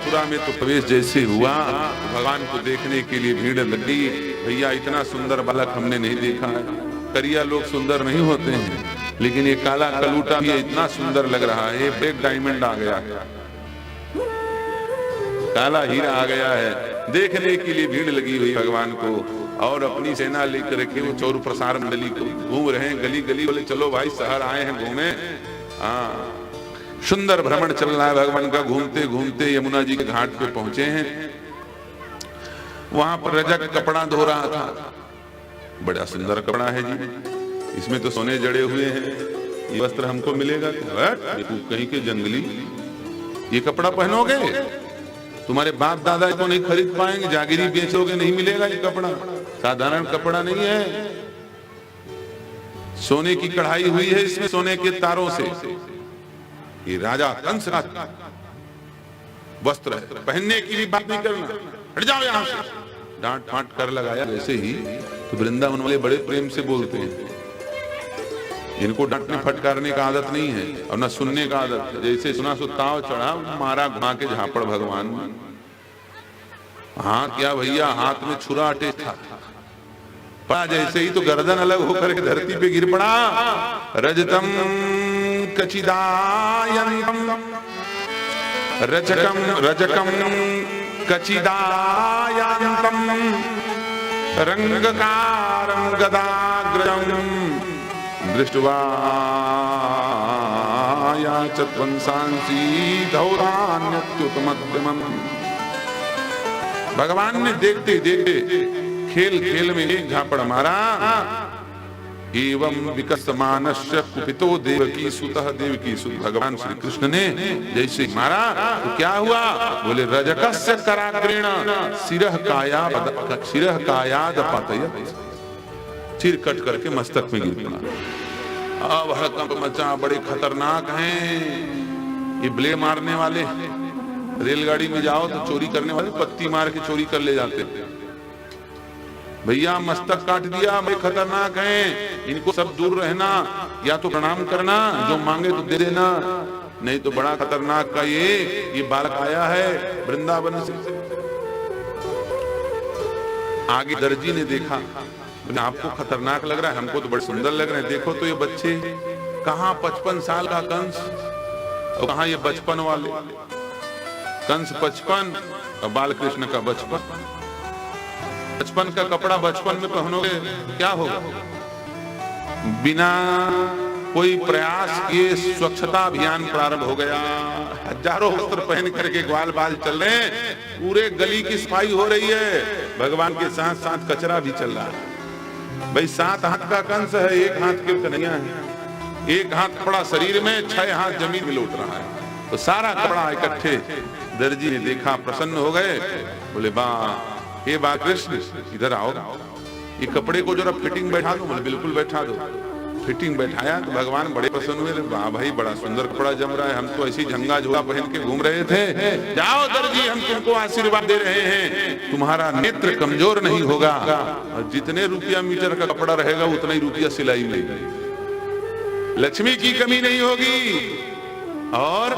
मथुरा में तो प्रवेश जैसे हुआ, भगवान को देखने के लिए भीड़ लगी। भैया इतना सुंदर बालक हमने नहीं देखा है। करिया लोग सुंदर नहीं होते हैं, लेकिन ये काला कलूटा भी इतना सुंदर लग रहा है। ये ब्लैक डायमंड आ गया है, काला हीरा आ गया है। देखने के लिए भीड़ लगी हुई भगवान को, और अपनी सेना लेकर के वो चौर प्रसार मंडली को घूम रहे हैं गली गली। बोले चलो भाई शहर आए हैं घूमे। हाँ, सुंदर भ्रमण चल रहा है भगवान का। घूमते घूमते यमुना जी के घाट पे पहुंचे हैं। वहां पर रजक कपड़ा धो रहा था। बड़ा सुंदर कपड़ा है जी, इसमें तो सोने जड़े हुए हैं। ये वस्त्र हमको मिलेगा? कहीं के जंगली, ये कपड़ा पहनोगे? तुम्हारे बाप दादा को नहीं खरीद पाएंगे, जागीरी बेचोगे, नहीं मिलेगा ये कपड़ा। साधारण कपड़ा नहीं है, सोने की कढ़ाई हुई है इसमें, सोने के तारों से। ये राजा कंस का वस्त्र है, पहनने की भी बात नहीं करना, हट जाओ यहां से। डांट फांट कर लगाया। वैसे ही तो वृंदावन वाले बड़े प्रेम से बोलते हैं, इनको डांटने फटकारने का आदत नहीं है और न सुनने का आदत। जैसे सुना सो ताव चढ़ा, मारा घुमा के झापड़ भगवान। हाथ क्या भैया, हाथ में छुरा अटे था। पड़ा जैसे ही तो गर्दन अलग होकर के धरती पे गिर पड़ा। रजतम कचिदायंतम रजकम रजकम कचिदायंतम रंगकारं गदाग्रजं दृष्ट्वा याचत्वंसांसी धौरान्यत्युतमध्यमम्। भगवान ने देखते देखते खेल खेल में एक झापड़ मारा। एवं विकसमानस्य कुपितो देवकी सुतः। देवकी सुत भगवान श्री कृष्ण ने जैसे मारा तो क्या हुआ? बोले रजकस्य कराग्रेण शिरः कायाद पतयत्। सिर कट करके मस्तक में गिर पड़ा। अब हड़कंप मचा, बड़े खतरनाक हैं ये ब्लेड मारने वाले। रेलगाड़ी में जाओ तो चोरी करने वाले पत्ती मार के चोरी कर ले जाते। भैया मस्तक काट दिया, बड़े खतरनाक हैं, इनको सब दूर रहना, या तो प्रणाम करना, जो मांगे तो दे देना, नहीं तो बड़ा खतरनाक का ये बालक आया है वृंदावन से। आगे दर्जी ने देखा, आपको खतरनाक लग रहा है, हमको तो बड़े सुंदर लग रहे हैं। देखो तो ये बच्चे, कहाँ 55 साल का कंस और कहाँ ये बचपन वाले। कंस 55 और बाल कृष्ण का बचपन। बचपन का कपड़ा बचपन में पहनोगे क्या होगा? बिना कोई प्रयास किए स्वच्छता अभियान प्रारंभ हो गया। हजारों वस्त्र पहन करके ग्वाल बाल चल रहे हैं, पूरे गली की सफाई हो रही है। भगवान के साथ साथ कचरा भी चल रहा है। भाई 7 हाथ का कंस है, 1 हाथ के कन्हैया है। 1 हाथ कपड़ा शरीर में, 6 हाथ जमीन में लौट रहा है, तो सारा कपड़ा इकट्ठे। दर्जी ने देखा, प्रसन्न हो गए। बोले वाह, हे बा कृष्ण इधर आओ, ये कपड़े को जरा फिटिंग बैठा दो। बोले बिल्कुल बैठा दो। फिटिंग बैठाया तो भगवान बड़े प्रसन्न हुए। वाह भाई, बड़ा सुंदर कपड़ा जम रहा है, हम तो ऐसी झंगा झोला पहन के घूम रहे थे। जाओ दर्जी, हम तुमको आशीर्वाद दे रहे हैं, तुम्हारा नेत्र कमजोर नहीं होगा, और जितने रुपया मीटर का कपड़ा रहेगा उतना ही रुपया सिलाई मिलेगी, लक्ष्मी की कमी नहीं होगी। और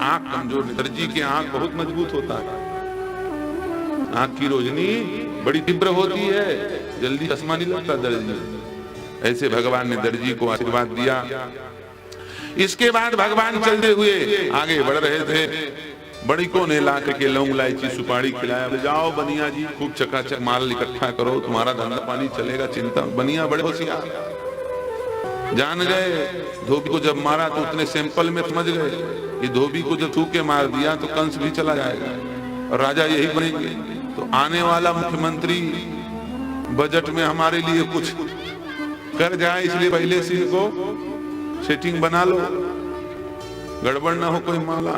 आंख कमजोर, दर्जी की आंख बहुत मजबूत होता है, आंख की रोशनी बड़ी तीव्र होती है, जल्दी चश्मा नहीं लगता दर्जी। ऐसे भगवान ने दर्जी को आशीर्वाद दिया। इसके बाद भगवान चलते हुए आगे बढ़ रहे थे। बड़ी को ने ला के लौंग इलायची सुपारी खिलाया। जाओ बनिया जी, खूब चकाचक माल इकट्ठा करो, तुम्हारा धंधा पानी चलेगा, चिंता। बनिया बड़े होशियार, जान गए धोबी को जब मारा तो उतने सैंपल में समझ गए, ये धोबी को जब थूक के मार दिया तो कंस भी चला जाएगा और राजा यही बनेंगे। तो आने वाला मुख्यमंत्री बजट में हमारे लिए कुछ कर जाए, इसलिए पहले से इनको सेटिंग बना लो, गड़बड़ ना हो कोई माला।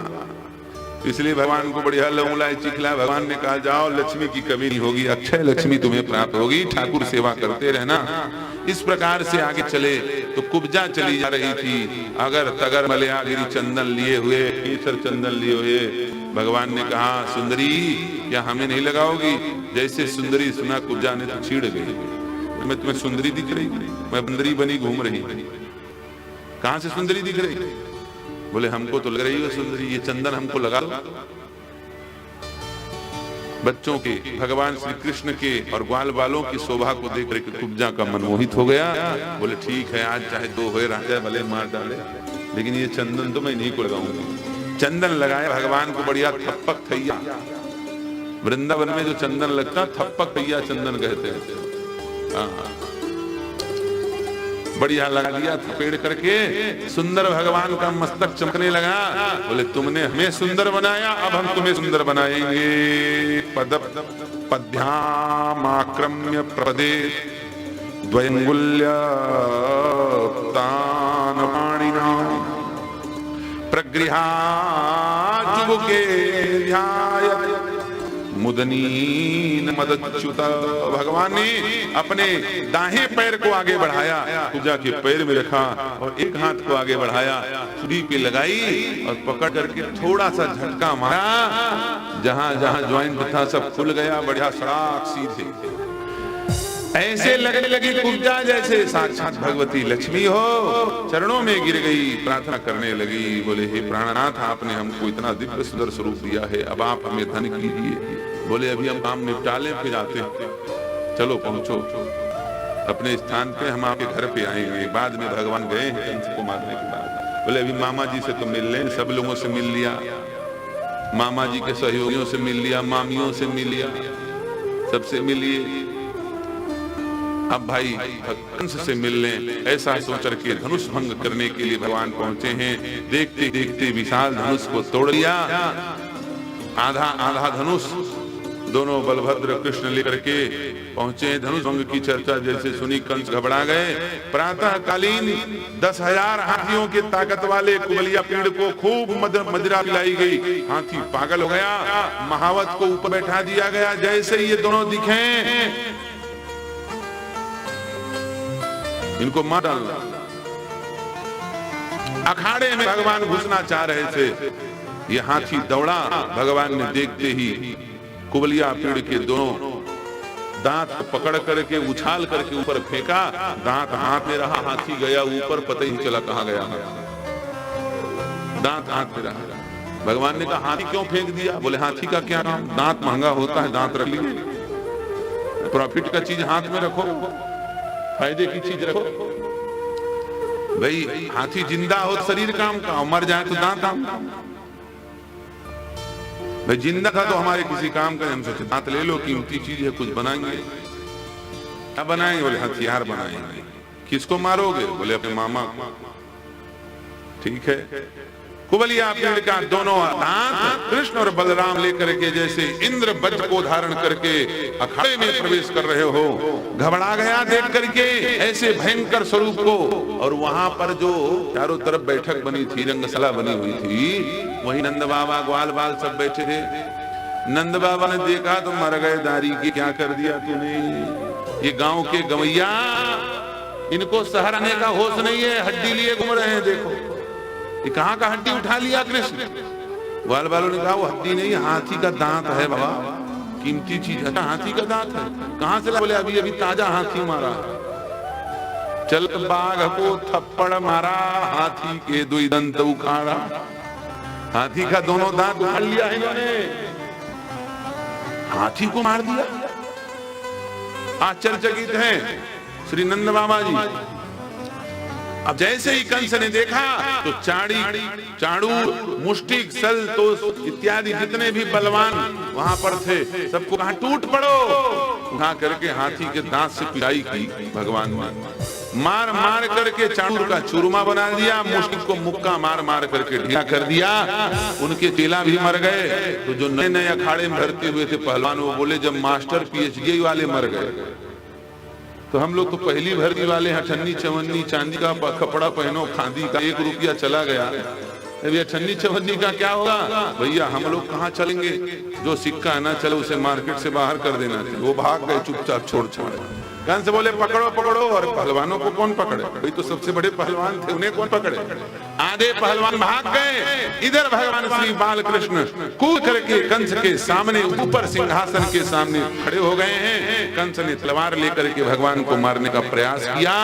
इसलिए भगवान को बढ़िया लौंग इलायची खिलाया। भगवान ने कहा जाओ, लक्ष्मी की कमी नहीं होगी, अक्षय लक्ष्मी तुम्हें प्राप्त होगी, ठाकुर सेवा करते रहना। इस प्रकार से आगे चले तो कुब्जा चली जा रही थी। अगर तगर मलयागिरी चंदन लिए हुए, केसर चंदन लिए हुए। भगवान ने कहा सुंदरी क्या हमें नहीं लगाओगी? जैसे सुंदरी सुना कुब्जा ने तो छीड़ गई। मैं तुम्हें सुंदरी दिख रही? मैं बंदरी बनी घूम रही। कहां से सुंदरी दिख रही? बोले हमको तो लग रही है सुंदरी, ये चंदन हमको लगा दो। बच्चों के, भगवान श्री कृष्ण के और ग्वाल बालों की शोभा को देख कर कुब्जा का मन मोहित हो गया। बोले ठीक है, आज चाहे दो होए रह जाए, भले मार डाले, लेकिन ये चंदन तो मैं नहीं को लगाऊंगा। चंदन लगाया भगवान को बढ़िया थप्पक थैया, वृंदावन में जो चंदन लगता थप्पक थैया चंदन कहते हैं, बढ़िया लगा दिया थपेड़ करके, सुंदर भगवान का मस्तक चमकने लगा। बोले तुमने हमें सुंदर बनाया, अब हम तुम्हें सुंदर बनाएंगे। पद्भ्यामाक्रम्य प्रदे द्वयंगुल्य तानपाणिना प्रगृहाजुके ध्यायत् मुदनीन मदच्युत। भगवान ने अपने दाहिने पैर को आगे बढ़ाया, पूजा के पैर में रखा और एक हाथ को आगे बढ़ाया, छुरी पे लगाई और पकड़ करके थोड़ा सा झटका मारा, जहां जहां ज्वाइंट था सब खुल गया, बढ़िया सड़ाक सीधे। ऐसे लगने लगी पूजा जैसे साक्षात भगवती लक्ष्मी हो, चरणों में गिर गई, प्रार्थना करने लगी। बोले हे प्राणनाथ, आपने हमको इतना दिव्य सुंदर स्वरूप दिया है, अब आप हमें धन कीजिए। बोले अभी हम काम निपटा लें, फिर आते हैं, चलो पहुंचो अपने स्थान पे, हम आपके घर पे आएंगे। बाद में भगवान गए हैं कंस को मारने के बाद। बोले अभी मामा जी से तो मिल लें, सब लोगों से मिल लिया, मामा जी के सहयोगियों से मिल लिया, मामियों से मिल लिया, सबसे मिलिए, अब भाई कंस से मिल लें। ऐसा सोचकर के धनुष भंग करने के लिए भगवान पहुंचे हैं। देखते देखते विशाल धनुष को तोड़ लिया, आधा आधा धनुष दोनों बलभद्र कृष्ण लेकर के पहुंचे। धनुष भंग की चर्चा जैसे सुनी कंस घबरा गए। प्रातः कालीन 10,000 हाथियों के ताकत वाले कुबलिया पेड़ को खूब मदिरा पिलाई गई। हाथी पागल हो गया, महावत को ऊपर बैठा दिया गया। जैसे ये दोनों दिखे, इनको मार डालना। अखाड़े में भगवान घुसना चाह रहे थे, ये हाथी दौड़ा। भगवान ने देखते ही कुबलिया पेड़ के दोनों दांत पकड़ करके उछाल करके ऊपर फेंका। दांत हाथ में रहा, हाथी गया ऊपर, पता ही नहीं चला कहां गया, दांत हाथ में रहा। भगवान ने कहा हाथी क्यों फेंक दिया? बोले हाथी का क्या काम, दांत महंगा होता है, दांत रख लीजिए। प्रॉफिट का चीज हाथ में रखो, फायदे की चीज रखो। भाई हाथी जिंदा हो शरीर काम का, मर जाए तो दांत काम का। भाई जिंदा था तो हमारे किसी काम का, हम सोचे दांत ले लो, कीमती चीज है, कुछ बनाएंगे। क्या बनाएंगे? बोले हथियार बनाएंगे। किसको मारोगे? बोले अपने मामा को। ठीक है, कुबलिया पेड़ का दोनों दांत कृष्ण और बलराम लेकर के जैसे इंद्र वज्र को धारण करके अखाड़े में प्रवेश कर रहे हो। घबरा गया देख करके ऐसे भयंकर स्वरूप को। और वहां पर जो चारों तरफ बैठक बनी थी, रंगशाला बनी हुई थी, वही नंद बाबा ग्वाल बाल सब बैठे थे। नंद बाबा ने देखा तो मर गए दारी की, क्या कर दिया तूने? ये गांव के गवैया, इनको शहर आने का होश नहीं है, हड्डी लिए घूम रहे हैं। देखो ये कहाँ का हड्डी उठा लिया कृष्ण? ग्वाल बालों ने कहा वो हड्डी नहीं, हाथी का दांत है बाबा, कीमती चीज है। हाथी का दांत है? कहां से? बोले अभी अभी ताजा हाथी मारा। चल बाघ को थप्पड़ मारा, हाथी के दुई दंत उखाड़ा। हाथी का दोनों दांत उखाड़ लिया है इन्होंने, हाथी को मार दिया। आश्चर्यचकित हैं श्री नंद बाबा जी। अब जैसे ही कंस ने देखा तो चाणू, मुष्टिक, सल, तोस इत्यादि जितने भी बलवान वहां पर थे, सबको कहा टूट पड़ो। उठा करके हाथी के दांत से पिटाई की भगवान ने। मार मार करके चाणूर का चूरमा बना दिया, मुष्टिक को मुक्का मार मार करके ढीला कर दिया। उनके चेला भी मर गए। तो जो नए नए अखाड़े में भर्ती हुए थे पहलवान, वो बोले जब मास्टर PhD वाले मर गए तो हम लोग तो पहली भर्ती वाले हैं, अठन्नी चवन्नी चांदी का कपड़ा पहनो, खादी का 1 रुपया चला गया, अभी अठन्नी चवन्नी का क्या होगा? भैया हम लोग कहाँ चलेंगे? जो सिक्का ना चले उसे मार्केट से बाहर कर देना चाहिए। वो भाग गए चुपचाप छोड़ छोड़। कंस बोले पकड़ो पकड़ो, और पहलवानों को कौन पकड़े? भाई तो सबसे बड़े पहलवान थे, उन्हें कौन पकड़े? आधे पहलवान भाग गए। इधर भगवान श्री बालकृष्ण कूद करके कंस के सामने ऊपर सिंहासन के सामने खड़े हो गए हैं। कंस ने तलवार लेकर के भगवान को मारने का प्रयास किया।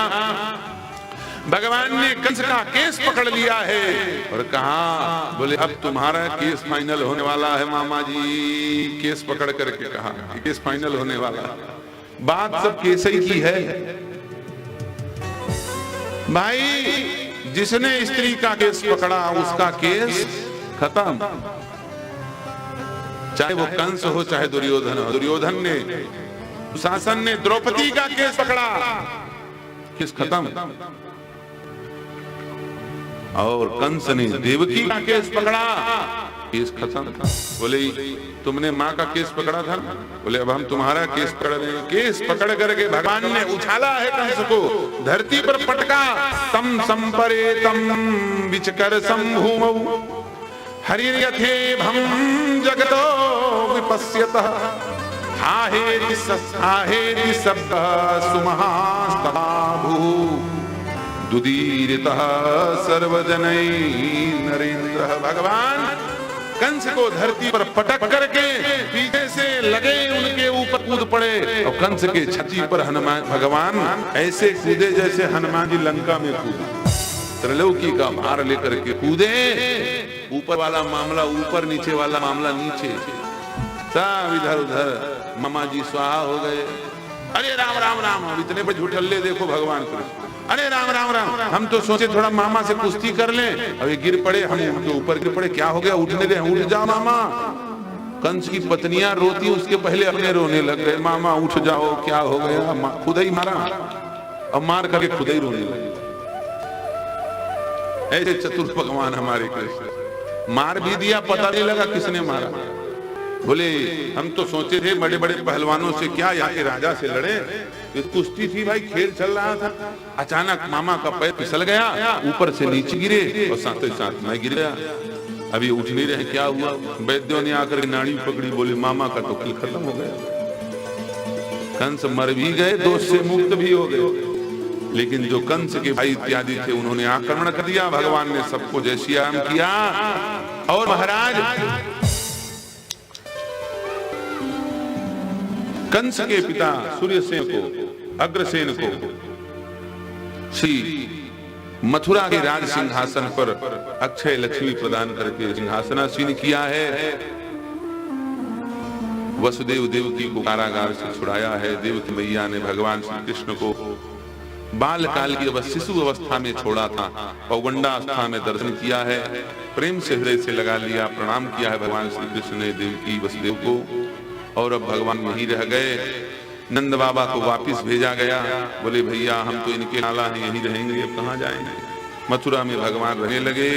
भगवान ने कंस का केस पकड़ लिया है और कहा, बोले अब तुम्हारा केस फाइनल होने वाला है मामा जी। केस पकड़ करके कहा केस फाइनल होने वाला है। बात सब केस ही की है भाई। जिसने स्त्री का केस पकड़ा उसका केस खत्म, चाहे वो कंस हो चाहे दुर्योधन हो। दुर्योधन ने, शासन ने द्रौपदी का केस पकड़ा, केस खत्म। और कंस ने देवकी का केस पकड़ा, केस खत्म। बोले तुमने माँ का केस पकड़ा था, बोले अब हम तुम्हारा केस पकड़ रहे हैं। केस पकड़ करके भगवान ने उछाला है कंस को, धरती पर पटका। तम संपरे तम विचकर संभूमौ हरिर्यथे भम जगतो विपश्यतः हाहेति शब्द सुमहास्तथा भू दुदीरितः सर्वजनै नरेंद्र। भगवान कंस को धरती पर पटक करके पीछे से लगे उनके ऊपर कूद पड़े और कंस के छाती पर हनुमान भगवान ऐसे कूदे जैसे हनुमान जी लंका में कूदे। त्रिलोकी का भार लेकर के कूदे, ऊपर वाला मामला ऊपर, नीचे वाला मामला नीचे, सब इधर उधर मामा जी स्वाहा हो गए। अरे राम राम राम, हम इतने पर झूठल्ले देखो भगवान कृष्ण। अरे राम राम राम, हम तो सोचे थोड़ा मामा से कुश्ती कर लें, अब ये गिर पड़े, हम उनके ऊपर गिर पड़े। क्या हो गया, उठने दे, उठ जाओ मामा। कंस की पत्नियां रोती उसके पहले अपने रोने लग गए, मामा उठ जाओ, क्या हो गया। खुद ही मारा और मार करके खुद ही रोने लगे। ऐसे चतुर भगवान हमारे कृष्ण। मार भी दिया, पता नहीं लगा किसने मारा। बोले हम तो सोचे थे बड़े बड़े पहलवानों से क्या यहाँ के राजा से लड़े, ये कुश्ती थी भाई, खेल चल रहा था। अचानक मामा का पैर फिसल गया, ऊपर से नीचे गिरे और साथ ही साथ मैं गिर गया। अभी उठ नहीं रहे, क्या हुआ। वैद्यों ने आकर नाड़ी पकड़ी, बोले मामा का तो खेल खत्म हो गया। कंस मर भी गए, दोष से मुक्त भी हो गए, लेकिन जो कंस के भाई इत्यादि थे उन्होंने आक्रमण कर दिया। भगवान ने सबको जय श्री राम किया। और महाराज कंस के पिता सूर्यसेन को, अग्रसेन को श्री मथुरा के राज सिंहासन पर अक्षय लक्ष्मी प्रदान करके सिंहासनासीन किया है। वसुदेव देवकी को कारागार से छुड़ाया है। देवकी मैया ने भगवान श्री कृष्ण को बाल काल की शिशु अवस्था में छोड़ा था, पौगंडावस्था में दर्शन किया है। प्रेम से हृदय से लगा लिया, प्रणाम किया है भगवान श्री कृष्ण ने देवकी वसुदेव को। और अब भगवान यहीं रह गए। नंद बाबा को वापिस भेजा गया, बोले भैया हम तो इनके नाला हैं, यहीं रहेंगे, अब कहाँ जाएंगे। मथुरा में भगवान रहने लगे।